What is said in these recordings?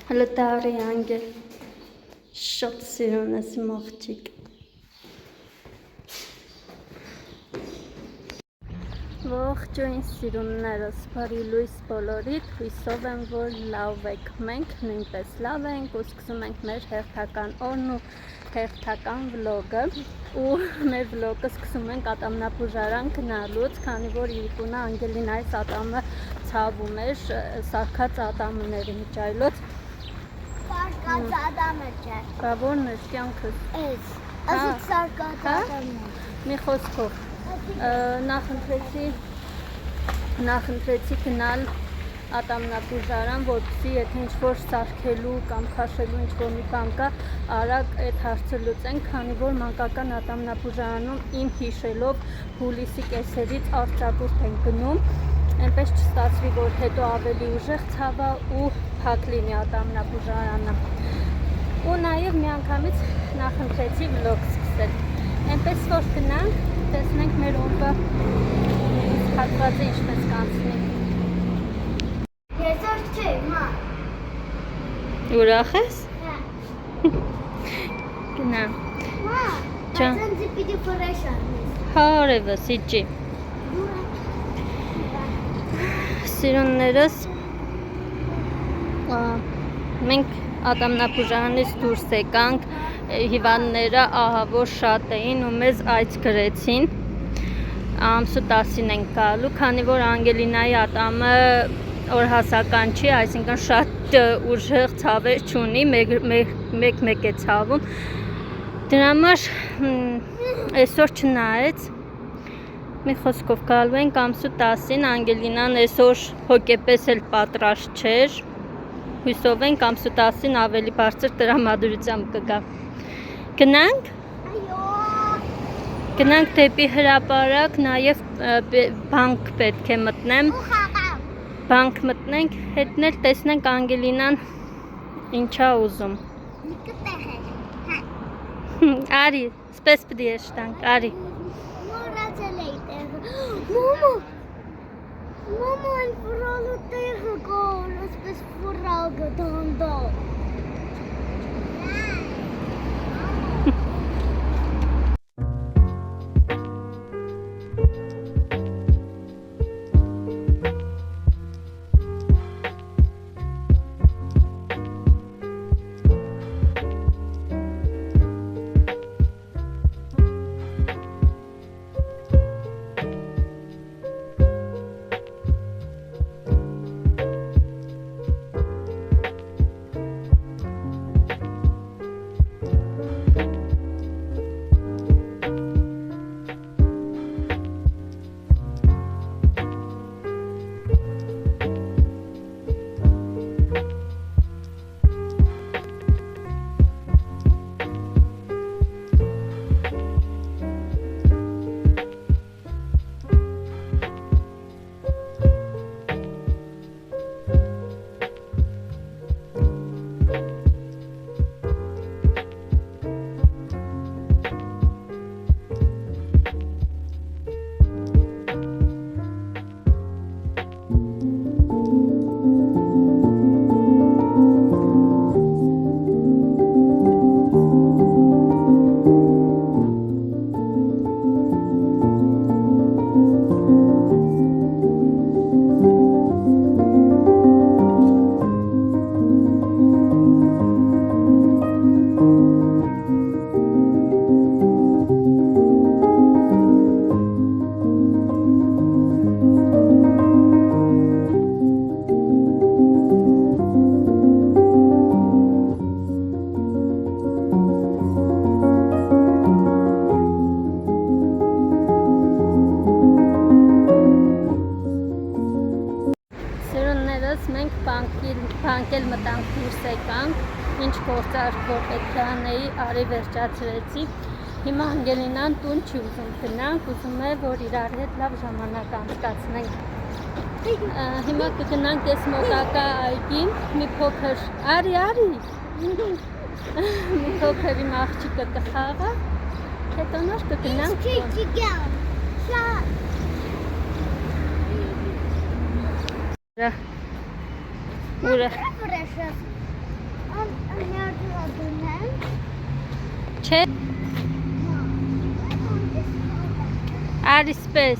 Հələ դարի անգել շատ սիրուն ես մաղջիկ Ողջույն սիրուններս, բարի լույս բոլորիդ, հույսով եմ, որ լավ եք, մենք նույնպես լավ ենք ու սկսում ենք մեր հերթական օրն ու հերթական վլոգը ու մեր վլոգը սկսում ենք ատամնաբուժարան գնալուց, քանի որ Իրիկունը Անգելինայից ատամը ցավում էր, սարքած ատամների միջայլոց Սարկած ատամը չէ Բա որն էր կյանքս Էս, ասիք սարկած ատամն է Մի խոսքով նախընտրեցի գնալ ատամնաբուժարան, որպեսզի եթե ինչ-որ սարքելու կամ քաշելու ինչ-որ մի բան կա, արագ այդ հարցը լուծենք, քանի որ մանկական ատամնաբուժարանում իմ հիշելով հուլիսի կեսերից արճակուրդ են գնում, այնպես չստացվի, որ հետո ավելի ուժեղ ցավա ու փակ լինի ատամնաբուժարանը։ Ու նաև միանգամից նախընտրեցի վլոգ սկսել։ Այնպես որ գնանք, տեսնենք մեր օրվա հատվածը ինչպես կանցնի։ Հեսար չէ, մա Ուրախ ես։ Գնա։ Մա, այսանցի պիտի վրեշ անես Հարևս, իջի։ Սիրուններս մենք ատամնաբուժարանից դուրս եկանք, հիվանդները ահավոր շատ էին ու մեզ այց գրեցին, ամսու 10-ին ենք գալու, քանի որ Անգելինայի ատամը օրհասական չի, այսինքն շատ ուժեղ ցավեր չունի, մեկ է ցավում, դրա համար այսօր չնայեց, մի խոսքով գալու ենք ամսու 10-ին, Անգելինան այսօր հոգեպես էլ պատրաստ չէր, հույսով ենք ամսու 10-ին ավելի բարձր տրամադրությամբ կգա։ Գնանք։ Գնանք դեպի հրապարակ, նաև բանկ պետք է մտնեմ։ Բանկ մտնենք, հետնել տեսնենք Անգելինան ինչա ուզում։ Արի, սպես պիտի եշտանք, արի։ Մորացել էի տեղը։ Մամա, այն վրալու տեղը կար, ասպես վրալ գտանդա։ Բանկել մտանք դուրս եկանք, ինչ գործարք որ պետք է անեի, արի վերջացրեցի, հիմա Անգելինան տուն չի ուզում գնանք, ուզում է, որ իրար հետ լավ ժամանակ անցկացնենք, հիմա կգնանք ես մոտակա այգին, մի փոքր, արի, մի փոքր իմ աղջիկը կխաղա, հետո նոր կգնանք տուն։ Ուրախ։ Nerede adını? Չէ, արիսպես։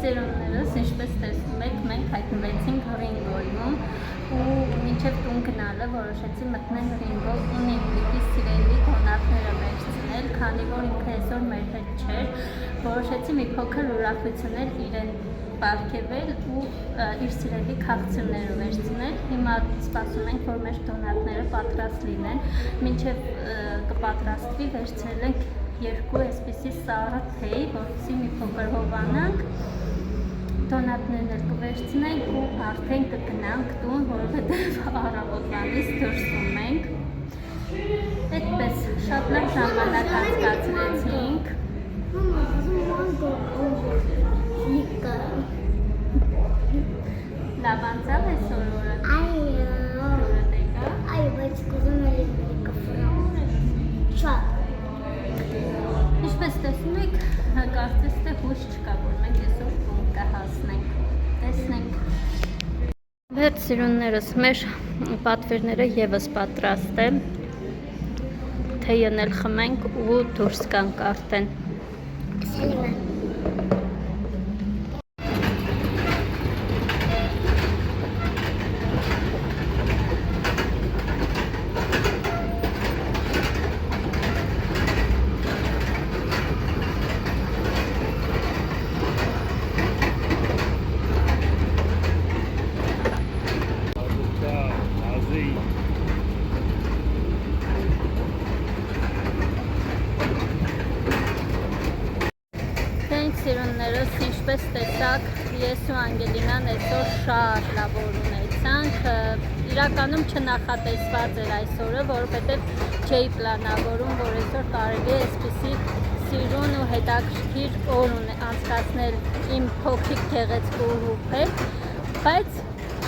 Սիրուններս, ինչպես տեսնում եք, մենք հայտնվեցինք Ռինգոյում ու մինչև տուն գնալը որոշեցի մտնել Ռինգո ու Նիկի սիրելի դոնատները վերցնել, քանի որ ինքը այսօր մեր հետ չէր, որոշեցի մի փոքր ուրախություններ իրեն պարգևել ու իր սիրելի քաղցրները վերցնել։ Հիմա սպասում ենք, որ մեր դոնատները պատրաստ լինեն, մինչև կպատրաստվի վերցրել ենք երկու այսպիսի սառը թեյ, որպեսզի մի փոքր հովանանք, դոնատներն էլ կվերցնենք ու արդեն կգնանք տուն, որովհետև առավոտվանից դրսում ենք։ Այդպես շատ լավ ժամանակ անցկացրեցինք։ Լավ անցավ այսօր օրը։ Այո, բայց կուզում եմ կֆրամ։ Շատ։ Ինչպես տեսնում եք, կարծես թե հույս չկա, որ մենք այսօր տուն կհասնենք, տեսնենք։ Վեր սիրուններս, մեր պատվերները եւս պատրաստ է, թեյն էլ խմենք ու դուրս կանք արդեն։ Սելիմա։ Սիրուններս, ինչպես տեսաք, ես ու Անգելինան այսօր շատ լավ օր ունեցինք։ տեսանք, իրականում չնախատեսված էր այսօրը, որովհետև չէի պլանավորում, որ այսօր կարելի է այսպիսի սիրուն ու հետաքրքիր օր անցկացնել իմ փոքրիկ գեղեցկուհու հետ, բայց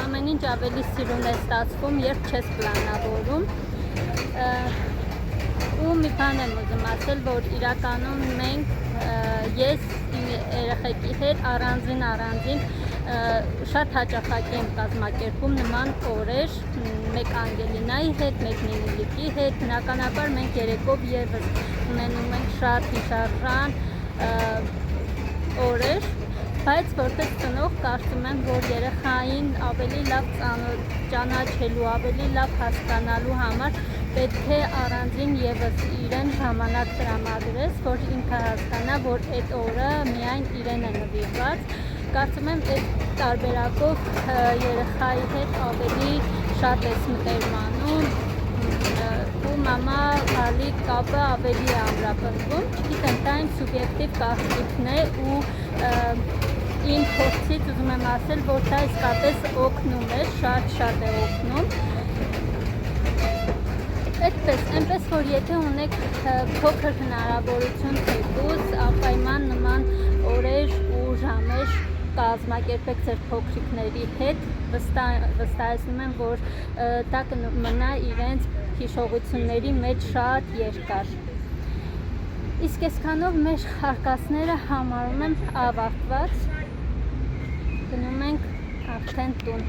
ամեն ինչ ավելի սիրուն է ստացվում, երբ չես պլանավորում։ Ու մի բան եմ ուզում ասել, որ իրականում մենք, ես իմ երեխեքի հետ առանձին շատ հաճախակի եմ կազմակերպում նման օրեր, մեկ Անգելինայի հետ, մեկ Նինիլիկի հետ, բնականաբար մենք երեկով ևս ունենում ենք շատ հիշարժան օրեր, բայց որպես ծնող կարծում եմ, որ երեխային ավելի լավ ճանաչելու, ավելի լավ հասկանալու համար պետք է առանձին ևս իրեն ժամանակ տրամադրես, որ ինքը հասկանա, որ այդ օրը միայն իրեն է նվիրված։ Կարծում եմ, այդ տարբերակով երեխայի հետ ավելի շատ ես մտերմանում ու մամա-բալի կապը ավելի է ամրապնդվում։ Չգիտեմ, դա իմ սուբյեկտիվ կարծիքն է ու իմ փորձից ուզում եմ ասել, որ դա իսկապես օգնում է, շատ է օգնում։ Այնպես որ եթե ունեք փոքր հնարավորություն թեկուզ, անպայման նման օրեր ու ժամեր կազմակերպեք ձեր փոքրիկների հետ, վստահեցնում եմ, որ դա կմնա իրենց հիշողությունների մեջ շատ երկար։ Իսկ այսքանով մեր արկածները համարում եմ ավարտված, գնում ենք արդեն տուն։